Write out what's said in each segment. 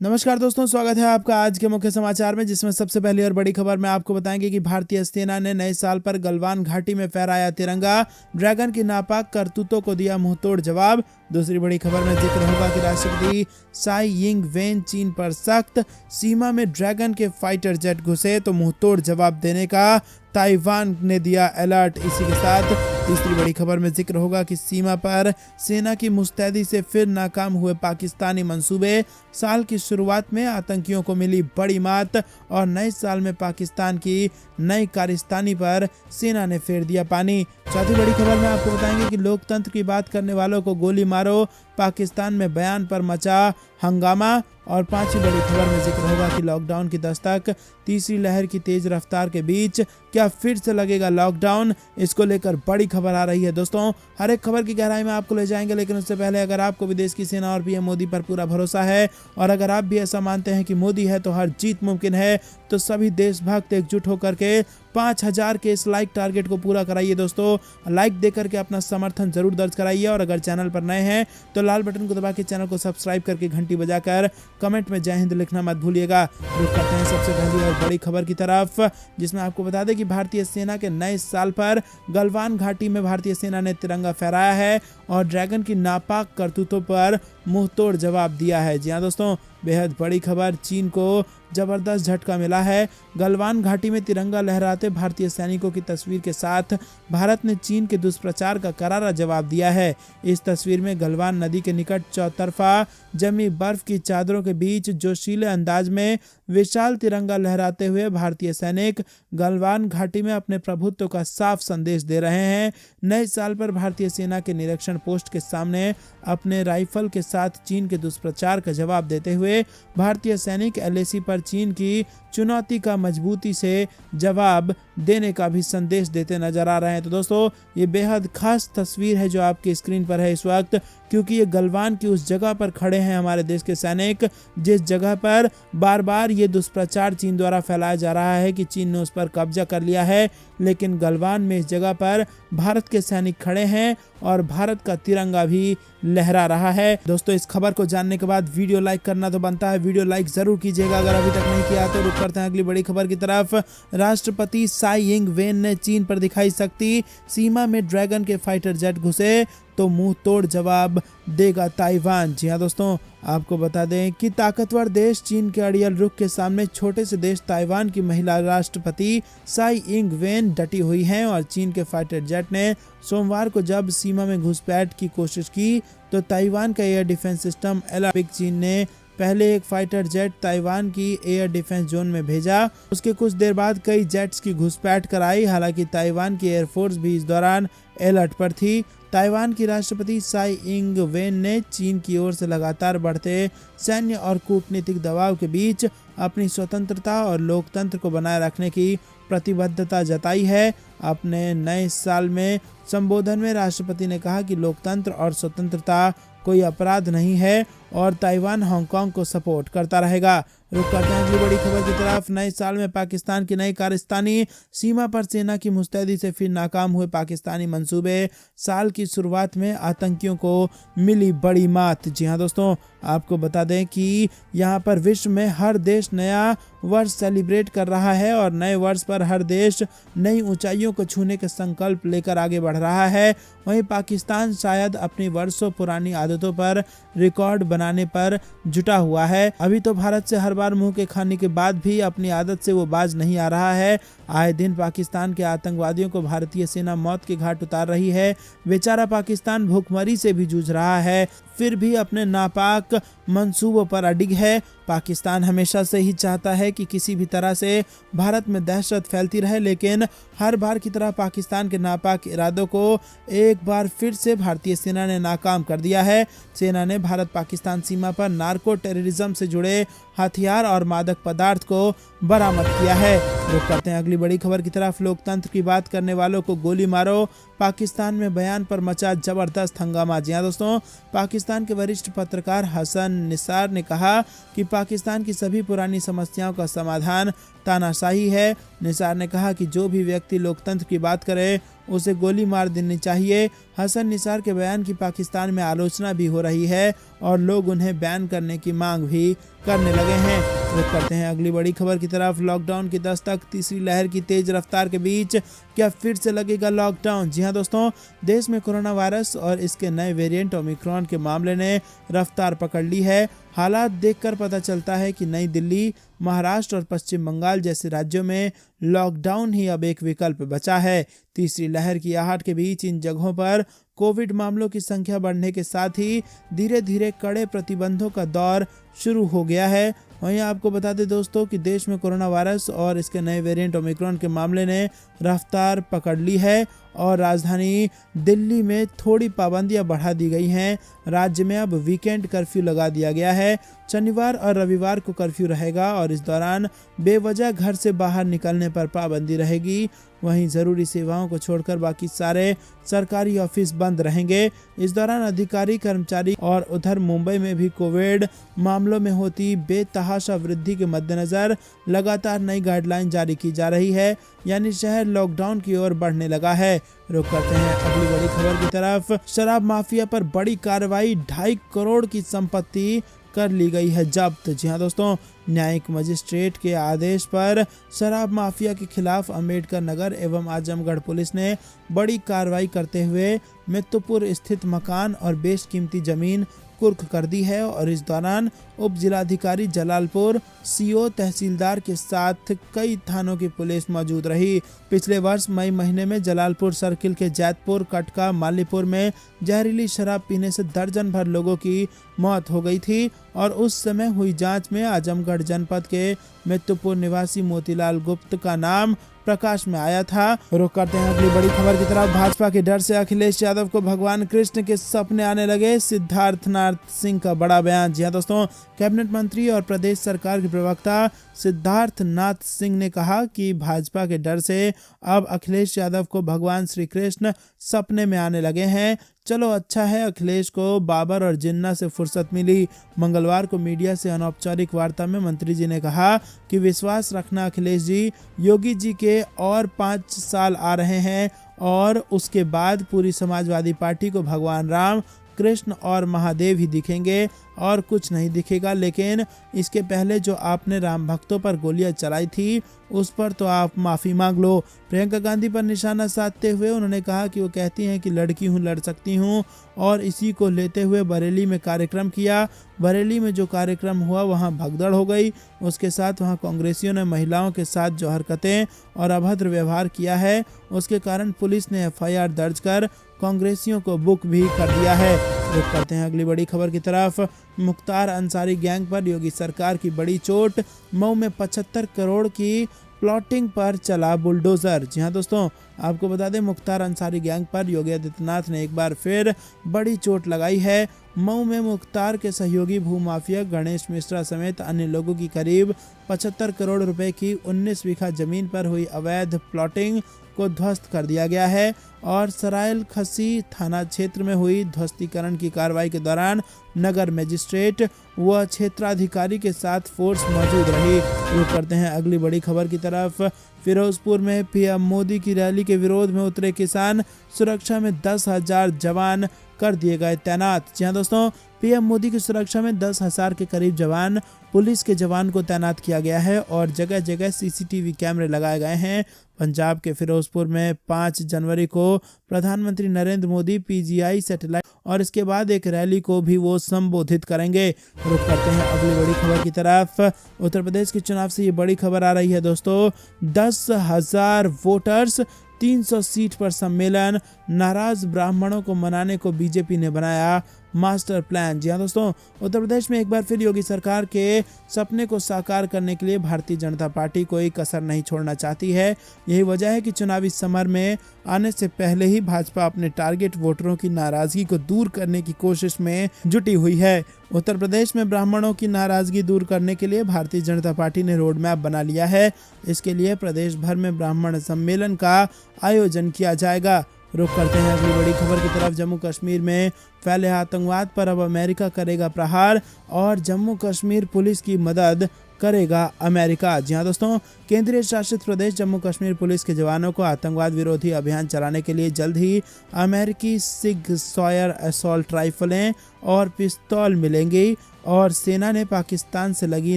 नमस्कार दोस्तों, स्वागत है आपका आज के मुख्य समाचार में, जिसमें सबसे पहली और बड़ी खबर में आपको बताएंगे कि भारतीय सेना ने नए साल पर गलवान घाटी में फहराया तिरंगा। ड्रैगन की नापाक करतूतों को दिया मुंहतोड़ जवाब। दूसरी बड़ी खबर में जिक्र होगा कि राष्ट्रपति साई इंग वेन चीन पर सख्त, सीमा में ड्रैगन के फाइटर जेट घुसे तो मुंहतोड़ जवाब देने का ताइवान ने दिया अलर्ट। इसी के साथ तीसरी बड़ी खबर में जिक्र होगा कि सीमा पर सेना की मुस्तैदी से फिर नाकाम हुए पाकिस्तानी मंसूबे। साल की शुरुआत में आतंकियों को मिली बड़ी मात और नए साल में पाकिस्तान की नई कारिस्तानी पर सेना ने फेर दिया पानी। चौथी बड़ी खबर में आपको बताएंगे कि लोकतंत्र की बात करने वालों को गोली मारो, पाकिस्तान में बयान पर मचा हंगामा। और पांचवी बड़ी खबर में जिक्र होगा कि लॉकडाउन की दस्तक, तीसरी लहर की तेज रफ्तार के बीच क्या फिर से लगेगा लॉकडाउन, इसको लेकर बड़ी खबर आ रही है। दोस्तों, हर एक खबर की गहराई में आपको ले जाएंगे, लेकिन उससे पहले अगर आपको विदेश की सेना और पीएम मोदी पर पूरा भरोसा है और अगर आप भी ऐसा मानते हैं कि मोदी है तो हर जीत मुमकिन है, तो सभी देशभक्त एकजुट होकर के 5000 के इस लाइक टारगेट को पूरा कराइए। दोस्तों, लाइक देकर के अपना समर्थन जरूर दर्ज कराइए और अगर चैनल पर नए हैं तो लाल बटन को दबा के चैनल को सब्सक्राइब करके घंटी बजाकर कमेंट में जय हिंद लिखना मत भूलिएगा। रुक करते हैं सबसे पहली और बड़ी खबर की तरफ, जिसमें आपको बता दें कि भारतीय सेना के नए साल पर गलवान घाटी में भारतीय सेना ने तिरंगा फहराया है और ड्रैगन की नापाक करतूतों पर मुंहतोड़ जवाब दिया है। जी हां दोस्तों, बेहद बड़ी खबर, चीन को जबरदस्त झटका मिला है। गलवान घाटी में तिरंगा लहराते भारतीय सैनिकों की तस्वीर के साथ भारत ने चीन के दुष्प्रचार का करारा जवाब दिया है। इस तस्वीर में गलवान नदी के निकट चौतरफा जमी बर्फ की चादरों के बीच जोशीले अंदाज में विशाल तिरंगा लहराते हुए भारतीय सैनिक गलवान घाटी में अपने प्रभुत्व का साफ संदेश दे रहे हैं। नए साल पर भारतीय सेना के निरीक्षण पोस्ट के सामने अपने राइफल के साथ चीन के दुष्प्रचार का जवाब देते हुए भारतीय सैनिक एलएसी पर चीन की चुनौती का मजबूती से जवाब देने का भी संदेश देते नजर आ रहे हैं। तो दोस्तों, ये बेहद खास तस्वीर है जो आपकी स्क्रीन पर है इस वक्त, क्योंकि ये गलवान की उस जगह पर खड़े हैं हमारे देश के सैनिक, जिस जगह पर बार बार ये दुष्प्रचार चीन द्वारा फैलाया जा रहा है कि चीन ने उस पर कब्जा कर लिया है, लेकिन गलवान में इस जगह पर भारत के सैनिक खड़े हैं और भारत का तिरंगा भी लहरा रहा है। दोस्तों, इस खबर को जानने के बाद वीडियो लाइक करना तो बनता है, वीडियो लाइक जरूर कीजिएगा अगर अभी तक नहीं किया तो। रुक करते हैं अगली बड़ी खबर की तरफ। राष्ट्रपति साई इंग वेन ने चीन पर दिखाई शक्ति, सीमा में ड्रैगन के फाइटर जेट घुसे तो मुंह तोड़ जवाब देगा ताइवान। जी हां दोस्तों, आपको बता दें कि ताकतवर देश चीन के अड़ियल रुख के सामने छोटे से देश ताइवान की महिला राष्ट्रपति साई इंग वेन डटी हुई हैं और चीन के फाइटर जेट ने सोमवार को जब सीमा में घुसपैठ की कोशिश की तो ताइवान का एयर डिफेंस सिस्टम एलापिक चीन ने पहले एक फाइटर जेट ताइवान की एयर डिफेंस जोन में भेजा। उसके कुछ देर बाद कई जेट्स की घुसपैठ कराई। हालांकि ताइवान की एयरफोर्स भी इस दौरान अलर्ट पर थी। ताइवान की राष्ट्रपति साई इंग वेन ने चीन की ओर से लगातार बढ़ते सैन्य और कूटनीतिक दबाव के बीच अपनी स्वतंत्रता और लोकतंत्र को बनाए रखने की प्रतिबद्धता जताई है। अपने नए साल में संबोधन में राष्ट्रपति ने कहा कि लोकतंत्र और स्वतंत्रता कोई अपराध नहीं है और ताइवान हांगकांग को सपोर्ट करता रहेगा। रुक करते हैं अगली बड़ी खबर की तरफ। नए साल में पाकिस्तान की नई कारिस्तानी, सीमा पर सेना की मुस्तैदी से फिर नाकाम हुए पाकिस्तानी मंसूबे। साल की शुरुआत में आतंकियों को मिली बड़ी मात। जी हां दोस्तों, आपको बता दें कि यहाँ पर विश्व में हर देश नया वर्ष सेलिब्रेट कर रहा है और नए वर्ष पर हर देश नई ऊंचाइयों को छूने के संकल्प लेकर आगे बढ़ रहा है। वहीं पाकिस्तान शायद अपनी वर्षों पुरानी आदतों पर रिकॉर्ड बनाने पर जुटा हुआ है। अभी तो भारत से हर बार मुंह के खाने के बाद भी अपनी आदत से वो बाज नहीं आ रहा है। आए दिन पाकिस्तान के आतंकवादियों को भारतीय सेना मौत के घाट उतार रही है। बेचारा पाकिस्तान भूखमरी से भी जूझ रहा है, फिर भी अपने नापाक मंसूबों पर अडिग है। पाकिस्तान हमेशा से ही चाहता है कि किसी भी तरह से भारत में दहशत फैलती रहे, लेकिन हर बार की तरह पाकिस्तान के नापाक इरादों को एक बार फिर से भारतीय सेना ने नाकाम कर दिया है। सेना ने भारत पाकिस्तान सीमा पर नार्को टेररिज्म से जुड़े हथियार और मादक पदार्थ को बरामद किया है। रुक करते हैं अगली बड़ी खबर की तरफ। लोकतंत्र की बात करने वालों को गोली मारो, पाकिस्तान में बयान पर मचा जबरदस्त हंगामा। जी हां दोस्तों, पाकिस्तान पाकिस्तान के वरिष्ठ पत्रकार हसन निसार ने कहा कि पाकिस्तान की सभी पुरानी समस्याओं का समाधान तानाशाही है। निसार ने कहा कि जो भी व्यक्ति लोकतंत्र की बात करे उसे गोली मार देनी चाहिए। हसन निसार के बयान की पाकिस्तान में आलोचना भी हो रही है और लोग उन्हें बैन करने की मांग भी करने लगे हैं। रुक करते हैं अगली बड़ी खबर की तरफ। लॉकडाउन की दस्तक, तीसरी लहर की तेज रफ्तार के बीच क्या फिर से लगेगा लॉकडाउन? जी हां दोस्तों, देश में कोरोना वायरस और इसके नए वेरिएंट ओमिक्रॉन के मामले ने रफ्तार पकड़ ली है। हालात देखकर पता चलता है कि नई दिल्ली, महाराष्ट्र और पश्चिम बंगाल जैसे राज्यों में लॉकडाउन ही अब एक विकल्प बचा है। तीसरी लहर की आहट के बीच इन जगहों पर कोविड मामलों की संख्या बढ़ने के साथ ही धीरे धीरे कड़े प्रतिबंधों का दौर शुरू हो गया है। वहीं आपको बता दें दोस्तों कि देश में कोरोना वायरस और इसके नए वेरिएंट ओमिक्रॉन के मामले ने रफ्तार पकड़ ली है और राजधानी दिल्ली में थोड़ी पाबंदियां बढ़ा दी गई हैं। राज्य में अब वीकेंड कर्फ्यू लगा दिया गया है। शनिवार और रविवार को कर्फ्यू रहेगा और इस दौरान बेवजह घर से बाहर निकलने पर पाबंदी रहेगी। वहीं ज़रूरी सेवाओं को छोड़कर बाकी सारे सरकारी ऑफिस बंद रहेंगे। इस दौरान अधिकारी, कर्मचारी और उधर मुंबई में भी कोविड मामलों में होती बेतहाशा वृद्धि के मद्देनजर लगातार नई गाइडलाइन जारी की जा रही है, यानी शहर लॉकडाउन की ओर बढ़ने लगा है। रुक करते हैं अगली बड़ी खबर की तरफ। शराब माफिया पर बड़ी कार्रवाई, 2.5 करोड़ की संपत्ति कर ली गई है जब्त। जी हां दोस्तों, न्यायिक मजिस्ट्रेट के आदेश पर शराब माफिया के खिलाफ अम्बेडकर नगर एवं आजमगढ़ पुलिस ने बड़ी कार्रवाई करते हुए मित्तपुर स्थित मकान और बेशकीमती जमीन कुर्क कर दी है और इस दौरान उप जिलाधिकारी जलालपुर, सीओ, तहसीलदार के साथ कई थानों की पुलिस मौजूद रही। पिछले वर्ष मई महीने में जलालपुर सर्किल के जैतपुर, कटका, मालीपुर में जहरीली शराब पीने से दर्जन भर लोगों की मौत हो गई थी और उस समय हुई जांच में आजमगढ़ जनपद के मित्तपुर निवासी मोतीलाल गुप्त का नाम प्रकाश में आया था। रुक करते हैं अगली बड़ी खबर की तरफ। भाजपा के डर से अखिलेश यादव को भगवान कृष्ण के सपने आने लगे, सिद्धार्थनाथ सिंह का बड़ा बयान। जी हां दोस्तों, कैबिनेट मंत्री और प्रदेश सरकार के प्रवक्ता सिद्धार्थनाथ सिंह ने कहा कि भाजपा के डर से अब अखिलेश यादव को भगवान श्री कृष्ण सपने में आने लगे हैं। चलो अच्छा है, अखिलेश को बाबर और जिन्ना से फुर्सत मिली। मंगलवार को मीडिया से अनौपचारिक वार्ता में मंत्री जी ने कहा कि विश्वास रखना अखिलेश जी, योगी जी के और 5 साल आ रहे हैं और उसके बाद पूरी समाजवादी पार्टी को भगवान राम, कृष्ण और महादेव ही दिखेंगे और कुछ नहीं दिखेगा। लेकिन इसके पहले जो आपने राम भक्तों पर गोलियां चलाई थी उस पर तो आप माफ़ी मांग लो। प्रियंका गांधी पर निशाना साधते हुए उन्होंने कहा कि वो कहती हैं कि लड़की हूँ, लड़ सकती हूँ और इसी को लेते हुए बरेली में कार्यक्रम किया। बरेली में जो कार्यक्रम हुआ वहाँ भगदड़ हो गई। उसके साथ वहाँ कांग्रेसियों ने महिलाओं के साथ जो हरकतें और अभद्र व्यवहार किया है उसके कारण पुलिस ने FIR दर्ज कर कांग्रेसियों को बुक भी कर दिया है। रुक करते हैं अगली बड़ी खबर की तरफ। मुख्तार अंसारी गैंग पर योगी सरकार की बड़ी चोट, मऊ में 75 करोड़ की प्लॉटिंग पर चला बुलडोजर। जी हां दोस्तों, आपको बता दें मुख्तार अंसारी गैंग पर योगी आदित्यनाथ ने एक बार फिर बड़ी चोट लगाई है। मऊ में मुख्तार के सहयोगी भूमाफिया गणेश मिश्रा समेत अन्य लोगों की करीब 75 करोड़ रुपए की 19 बीघा जमीन पर हुई अवैध प्लॉटिंग को ध्वस्त कर दिया गया है और सरायल खसी थाना क्षेत्र में हुई ध्वस्तीकरण की कार्रवाई के दौरान नगर मजिस्ट्रेट व क्षेत्राधिकारी के साथ फोर्स मौजूद रही। रुक करते हैं अगली बड़ी खबर की तरफ। फिरोजपुर में PM मोदी की रैली के विरोध में उतरे किसान, सुरक्षा में 10,000 जवान कर दिए गए तैनात। जी हां दोस्तों, PM मोदी की सुरक्षा में 10,000 के करीब जवान, पुलिस के जवान को तैनात किया गया है और जगह जगह CCTV कैमरे लगाए गए हैं। पंजाब के फिरोजपुर में 5 जनवरी को प्रधानमंत्री नरेंद्र मोदी PGI सैटेलाइट और इसके बाद एक रैली को भी वो संबोधित करेंगे। रुक करते हैं अगली बड़ी खबर की तरफ। उत्तर प्रदेश के चुनाव से ये बड़ी खबर आ रही है दोस्तों। 10,000 वोटर्स, 300 सीट पर सम्मेलन, नाराज ब्राह्मणों को मनाने को बीजेपी ने बनाया मास्टर प्लान। जी हां दोस्तों, उत्तर प्रदेश में एक बार फिर योगी सरकार के सपने को साकार करने के लिए भारतीय जनता पार्टी कोई कसर नहीं छोड़ना चाहती है। यही वजह है कि चुनावी समर में आने से पहले ही भाजपा अपने टारगेट वोटरों की नाराजगी को दूर करने की कोशिश में जुटी हुई है। उत्तर प्रदेश में ब्राह्मणों की नाराजगी दूर करने के लिए भारतीय जनता पार्टी ने रोड मैप बना लिया है। इसके लिए प्रदेश भर में ब्राह्मण सम्मेलन का आयोजन किया जाएगा। रुक करते हैं अगली बड़ी खबर की तरफ। जम्मू कश्मीर में फैले आतंकवाद पर अब अमेरिका करेगा प्रहार और जम्मू कश्मीर पुलिस की मदद करेगा अमेरिका। जी हाँ दोस्तों, केंद्रीय शासित प्रदेश जम्मू कश्मीर पुलिस के जवानों को आतंकवाद विरोधी अभियान चलाने के लिए जल्द ही अमेरिकी सिग सॉयर असॉल्ट राइफलें और पिस्तौल मिलेंगी और सेना ने पाकिस्तान से लगी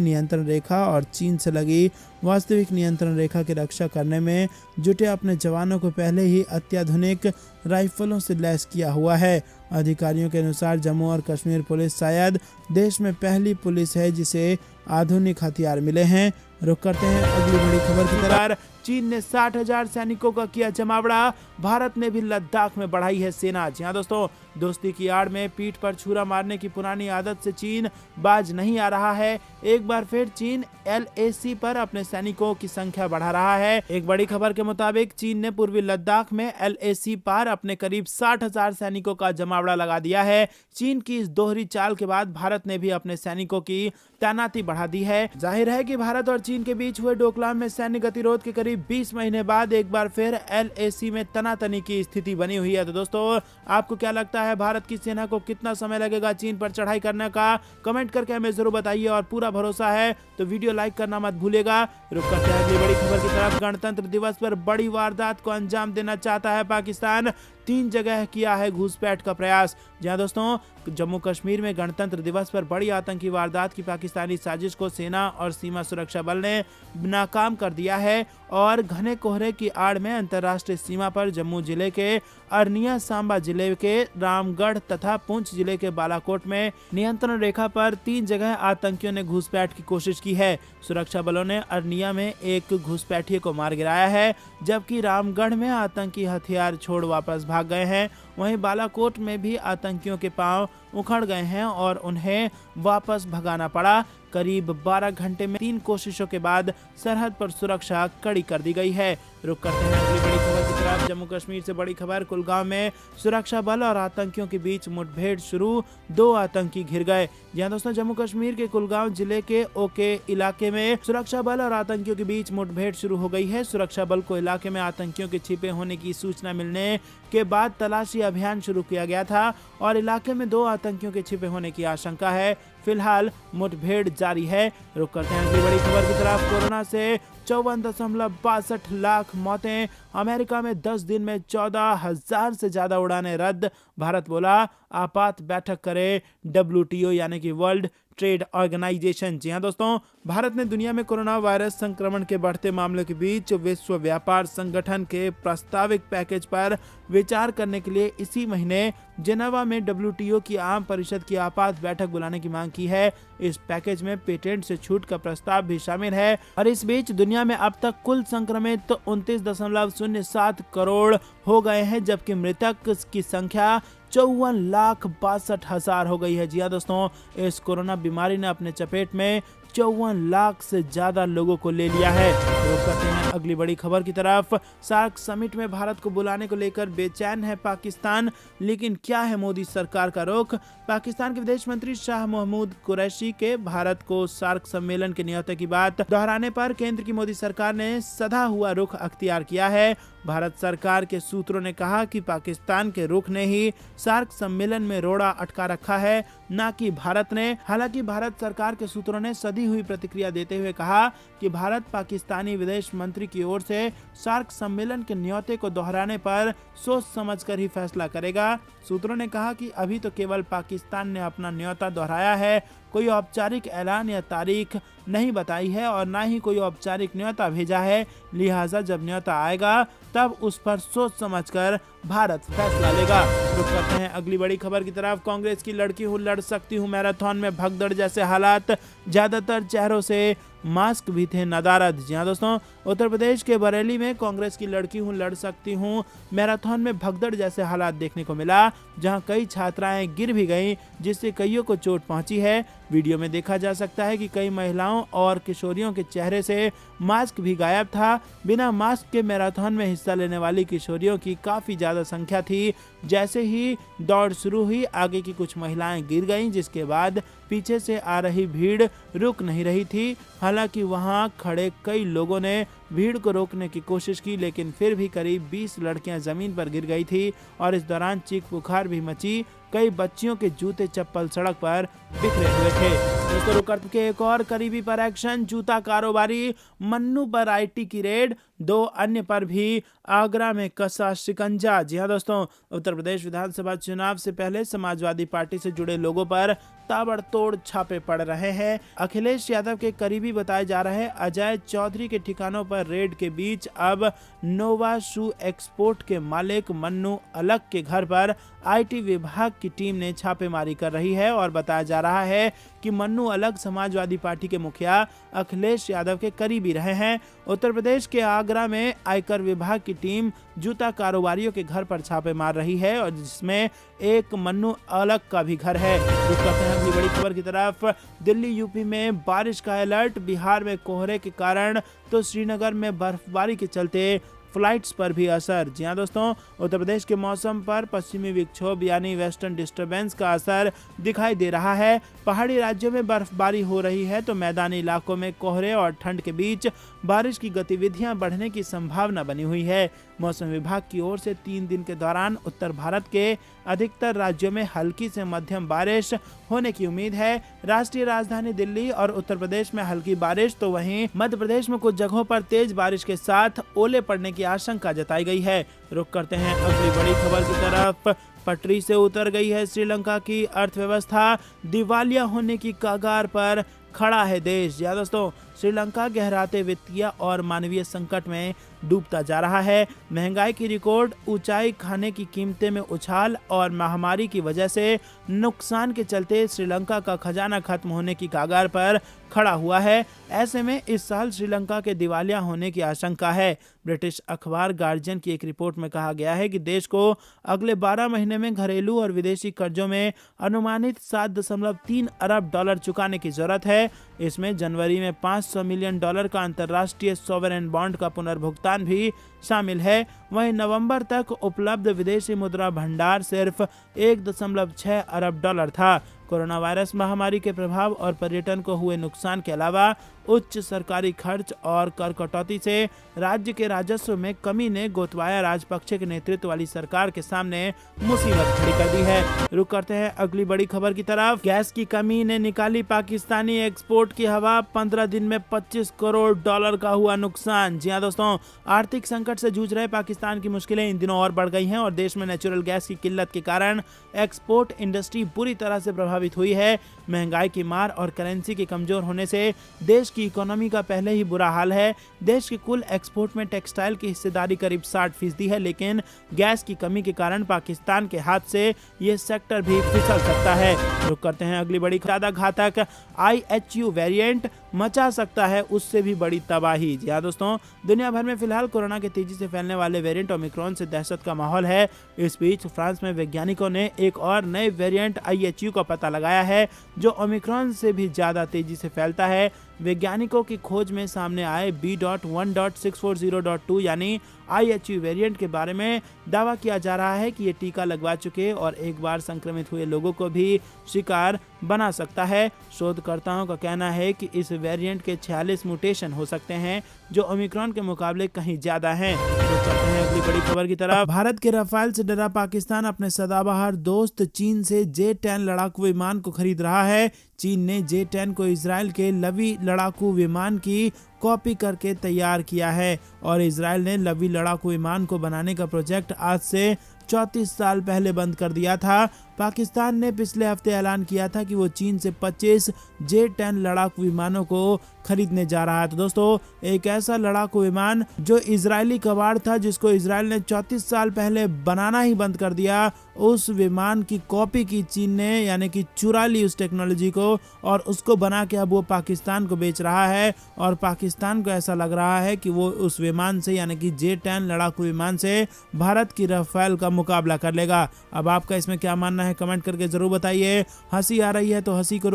नियंत्रण रेखा और चीन से लगी वास्तविक नियंत्रण रेखा की रक्षा करने में जुटे अपने जवानों को पहले ही अत्याधुनिक राइफलों से लैस किया हुआ है। अधिकारियों के अनुसार जम्मू और कश्मीर पुलिस शायद देश में पहली पुलिस है जिसे आधुनिक हथियार मिले हैं। रुक करते हैं अगली बड़ी खबर की तरफ। चीन ने 60,000 सैनिकों का किया जमावड़ा, भारत ने भी लद्दाख में बढ़ाई है सेना। जी हाँ दोस्तों, दोस्ती की आड़ में पीठ पर छुरा मारने की पुरानी आदत से चीन बाज नहीं आ रहा है। एक बार फिर चीन LAC पर अपने सैनिकों की संख्या बढ़ा रहा है। एक बड़ी खबर के मुताबिक चीन ने पूर्वी लद्दाख में LAC पर अपने करीब 60,000 सैनिकों का जमावड़ा लगा दिया है। चीन की इस दोहरी चाल के बाद भारत ने भी अपने सैनिकों की तैनाती बढ़ा दी है। जाहिर है कि भारत और चीन के बीच हुए डोकलाम में सैन्य गतिरोध के करीब 20 महीने बाद एक बार फिर LAC में तनातनी की स्थिति बनी हुई है। तो दोस्तों, आपको क्या लगता है भारत की सेना को कितना समय लगेगा चीन पर चढ़ाई करने का? कमेंट करके हमें जरूर बताइए और पूरा भरोसा है तो वीडियो लाइक करना मत भूलिएगा। रुक करते हैं अगली बड़ी खबर की तरफ। गणतंत्र दिवस पर बड़ी वारदात को अंजाम देना चाहता है पाकिस्तान, 3 जगह किया है घुसपैठ का प्रयास। जहां दोस्तों, जम्मू कश्मीर में गणतंत्र दिवस पर बड़ी आतंकी वारदात की पाकिस्तानी साजिश को सेना और सीमा सुरक्षा बल ने नाकाम कर दिया है और घने कोहरे की आड़ में अंतर्राष्ट्रीय सीमा पर जम्मू जिले के अरनिया, सांबा जिले के रामगढ़ तथा पुंछ जिले के बालाकोट में नियंत्रण रेखा पर 3 जगह आतंकियों ने घुसपैठ की कोशिश की है। सुरक्षा बलों ने अरनिया में एक घुसपैठिए को मार गिराया है, जबकि रामगढ़ में आतंकी हथियार छोड़ वापस भाग गए हैं। वहीं बालाकोट में भी आतंकियों के पांव उखड़ गए हैं और उन्हें वापस भगाना पड़ा। करीब 12 घंटे में 3 कोशिशों के बाद सरहद पर सुरक्षा कड़ी कर दी गई है। रुक करते हैं अगली बड़ी खबर की तरफ। जम्मू कश्मीर से बड़ी खबर। कुलगांव में सुरक्षा बल और आतंकियों के बीच मुठभेड़ शुरू, 2 आतंकी घिर गए। जहां दोस्तों, जम्मू कश्मीर के कुलगांव जिले के ओके इलाके में सुरक्षा बल और आतंकियों के बीच मुठभेड़ शुरू हो गई है। सुरक्षा बल को इलाके में आतंकियों के छिपे होने की सूचना मिलने के बाद तलाशी अभियान शुरू किया गया था और इलाके में 2 आतंकियों के छिपे होने की आशंका है। फिलहाल मुठभेड़ जारी है। रुक करते हैं अगली बड़ी खबर की तरफ। कोरोना से 54.62 लाख मौतें, अमेरिका में 10 दिन में 14,000 से ज्यादा उड़ानें रद्द। भारत बोला आपात बैठक करे WTO यानी कि वर्ल्ड ट्रेड ऑर्गेनाइजेशन। जी हाँ दोस्तों, भारत ने दुनिया में कोरोना वायरस संक्रमण के बढ़ते मामलों के बीच विश्व व्यापार संगठन के प्रस्तावित पैकेज पर विचार करने के लिए इसी महीने जेनेवा में WTO की आम परिषद की आपात बैठक बुलाने की मांग की है। इस पैकेज में पेटेंट से छूट का प्रस्ताव भी शामिल है और इस बीच दुनिया में अब तक कुल संक्रमित 29.07 करोड़ हो गए हैं, जबकि मृतक की संख्या 54,62,000 हो गई है। जी हाँ दोस्तों, इस कोरोना बीमारी ने अपने चपेट में 54 लाख से ज्यादा लोगों को ले लिया है। रुक करते हैं अगली बड़ी खबर की तरफ। सार्क समिट में भारत को बुलाने को लेकर बेचैन है पाकिस्तान, लेकिन क्या है मोदी सरकार का रुख? पाकिस्तान के विदेश मंत्री शाह महमूद कुरैशी के भारत को सार्क सम्मेलन के न्योते की बात दोहराने पर केंद्र की मोदी सरकार ने सधा हुआ रुख अख्तियार किया है। भारत सरकार के सूत्रों ने कहा कि पाकिस्तान के रुख ने ही सार्क सम्मेलन में रोड़ा अटका रखा है, न कि भारत ने। हालांकि भारत सरकार के सूत्रों ने सधी हुई प्रतिक्रिया देते हुए कहा कि भारत पाकिस्तानी विदेश मंत्री की ओर से सार्क सम्मेलन के न्योते को दोहराने पर सोच समझकर ही फैसला करेगा। सूत्रों ने कहा कि अभी तो केवल पाकिस्तान ने अपना न्योता दोहराया है, कोई औपचारिक ऐलान या तारीख नहीं बताई है और न ही कोई औपचारिक न्योता भेजा है। लिहाजा जब न्योता आएगा तब उस पर सोच समझकर भारत फैसला लेगा। रुक करते हैं अगली बड़ी खबर की तरफ। कांग्रेस की लड़की हूँ लड़ सकती हूँ मैराथन में भगदड़ जैसे हालात, ज्यादातर चेहरों से मास्क भी थे नदारद। जी हाँ दोस्तों, उत्तर प्रदेश के बरेली में कांग्रेस की लड़की हूँ लड़ सकती हूँ मैराथन में भगदड़ जैसे हालात देखने को मिला, जहां कई छात्राएं गिर भी गईं, जिससे कईयों को चोट पहुंची है। वीडियो में देखा जा सकता है कि कई महिलाओं और किशोरियों के चेहरे से मास्क भी गायब था। बिना मास्क के मैराथन में हिस्सा लेने वाली किशोरियों की काफी ज्यादा संख्या थी। जैसे ही दौड़ शुरू हुई, आगे की कुछ महिलाएं गिर गईं, जिसके बाद पीछे से आ रही भीड़ रुक नहीं रही थी। हालांकि वहां खड़े कई लोगों ने भीड़ को रोकने की कोशिश की, लेकिन फिर भी करीब 20 लड़कियां जमीन पर गिर गई थी और इस दौरान चीख पुकार भी मची। कई बच्चियों के जूते चप्पल सड़क पर बिखरे हुए थे। दोस्तों, रुक के एक और करीबी पर एक्शन। जूता कारोबारी मन्नू पर आईटी की रेड, 2 अन्य पर भी आगरा में कसा शिकंजा। जी हां दोस्तों, उत्तर प्रदेश विधानसभा चुनाव से पहले समाजवादी पार्टी से जुड़े लोगों पर ताबड़तोड़ छापे पड़ रहे हैं। अखिलेश यादव के करीबी बताए जा रहे अजय चौधरी के ठिकानों पर रेड के बीच अब नोवा शू एक्सपोर्ट के मालिक मन्नू अलग के घर पर आईटी विभाग की टीम ने छापेमारी कर रही है और बताया जा रहा है कि मन्नू अलग समाजवादी पार्टी के मुखिया अखिलेश यादव के करीबी रहे हैं। उत्तर प्रदेश के आगरा में आयकर विभाग की टीम जूता कारोबारियों के घर पर छापे मार रही है और जिसमें एक मन्नू अलग का भी घर है। अगली बड़ी खबर की तरफ। दिल्ली यूपी में बारिश का अलर्ट, बिहार में कोहरे के कारण तो श्रीनगर में बर्फबारी के चलते फ्लाइट्स पर भी असर। जी हां दोस्तों, उत्तर प्रदेश के मौसम पर पश्चिमी विक्षोभ यानी वेस्टर्न डिस्टर्बेंस का असर दिखाई दे रहा है। पहाड़ी राज्यों में बर्फबारी हो रही है तो मैदानी इलाकों में कोहरे और ठंड के बीच बारिश की गतिविधियां बढ़ने की संभावना बनी हुई है। मौसम विभाग की ओर से 3 दिन के दौरान उत्तर भारत के अधिकतर राज्यों में हल्की से मध्यम बारिश होने की उम्मीद है। राष्ट्रीय राजधानी दिल्ली और उत्तर प्रदेश में हल्की बारिश तो वहीं मध्य प्रदेश में कुछ जगहों पर तेज बारिश के साथ ओले पड़ने की आशंका जताई गई है। रुक करते हैं अगली बड़ी खबर की तरफ। पटरी से उतर गई है श्रीलंका की अर्थव्यवस्था, दिवालिया होने की कगार पर खड़ा है देश। या दोस्तों, श्रीलंका गहराते वित्तीय और मानवीय संकट में डूबता जा रहा है। महंगाई की रिकॉर्ड ऊंचाई, खाने की कीमतें में उछाल और महामारी की वजह से नुकसान के चलते श्रीलंका का खजाना खत्म होने की कगार पर खड़ा हुआ है। ऐसे में इस साल श्रीलंका के दिवालिया होने की आशंका है। ब्रिटिश अखबार गार्जियन की एक रिपोर्ट में कहा गया है कि देश को अगले 12 महीने में घरेलू और विदेशी कर्जों में अनुमानित 7.3 अरब डॉलर चुकाने की जरूरत है। इसमें जनवरी में $500 मिलियन का अंतर्राष्ट्रीय सॉवरेन बॉन्ड का पुनर्भुगतान भी शामिल है। वहीं नवंबर तक उपलब्ध विदेशी मुद्रा भंडार सिर्फ 1.6 अरब डॉलर था। कोरोना वायरस महामारी के प्रभाव और पर्यटन को हुए नुकसान के अलावा उच्च सरकारी खर्च और कर कटौती से राज्य के राजस्व में कमी ने गोतबाया राजपक्षे के नेतृत्व वाली सरकार के सामने मुसीबत खड़ी कर दी है। रुक करते हैं अगली बड़ी खबर की तरफ। गैस की कमी ने निकाली पाकिस्तानी एक्सपोर्ट की हवा, 15 दिन में $25 करोड़ का हुआ नुकसान। जी हां दोस्तों, आर्थिक संकट से जूझ रहे पाकिस्तान की मुश्किलें इन दिनों और बढ़ गई हैं और देश में नेचुरल गैस की किल्लत के कारण एक्सपोर्ट इंडस्ट्री बुरी तरह से प्रभावित हुई है। महंगाई की मार और करेंसी के कमजोर होने से देश की इकोनॉमी का पहले ही बुरा हाल है। देश के कुल एक्सपोर्ट में टेक्सटाइल की हिस्सेदारी करीब 60% है, लेकिन गैस की कमी के कारण पाकिस्तान के हाथ से ये सेक्टर भी फिसल सकता है। रुक करते हैं अगली बड़ी ज्यादा घातक IHU वेरिएंट मचा सकता है उससे भी बड़ी तबाही। जी हाँ दोस्तों, दुनिया भर में फिलहाल कोरोना के तेजी से फैलने वाले वेरिएंट ओमिक्रॉन से दहशत का माहौल है। इस बीच फ्रांस में वैज्ञानिकों ने एक और नए वेरिएंट IHU का पता लगाया है जो ओमिक्रॉन से भी ज्यादा तेजी से फैलता है। वैज्ञानिकों की खोज में सामने आए B.1.640.2 यानी IHU वेरिएंट के बारे में दावा किया जा रहा है कि ये टीका लगवा चुके और एक बार संक्रमित हुए लोगों को भी शिकार बना सकता है। शोधकर्ताओं का कहना है कि इस वेरिएंट के 46 म्यूटेशन हो सकते हैं जो ओमिक्रॉन के मुकाबले कहीं ज्यादा हैं। तो करते हैं अगली बड़ी खबर की तरफ। भारत के राफेल से डरा पाकिस्तान अपने सदाबहार दोस्त चीन से J-10 लड़ाकू विमान को खरीद रहा है। चीन ने J-10 को इजराइल के लवी लड़ाकू विमान की कॉपी करके तैयार किया है और इजराइल ने लवी लड़ाकू विमान को बनाने का प्रोजेक्ट आज से 34 साल पहले बंद कर दिया था। पाकिस्तान ने पिछले हफ्ते ऐलान किया था कि वो चीन से 25 J-10 लड़ाकू विमानों को खरीदने जा रहा है। तो दोस्तों, एक ऐसा लड़ाकू विमान जो इजरायली कबाड़ था जिसको इजराइल ने 34 साल पहले बनाना ही बंद कर दिया, उस विमान की कॉपी की चीन ने, यानी कि चुरा ली उस टेक्नोलॉजी को और उसको बना के अब वो पाकिस्तान को बेच रहा है और पाकिस्तान को ऐसा लग रहा है कि वो उस विमान से यानी कि J-10 लड़ाकू विमान से भारत की राफेल का मुकाबला कर लेगा। अब आपका इसमें क्या मानना है कमेंट करके जरूर बताइए। हंसी आ रही है तो हंसी करो।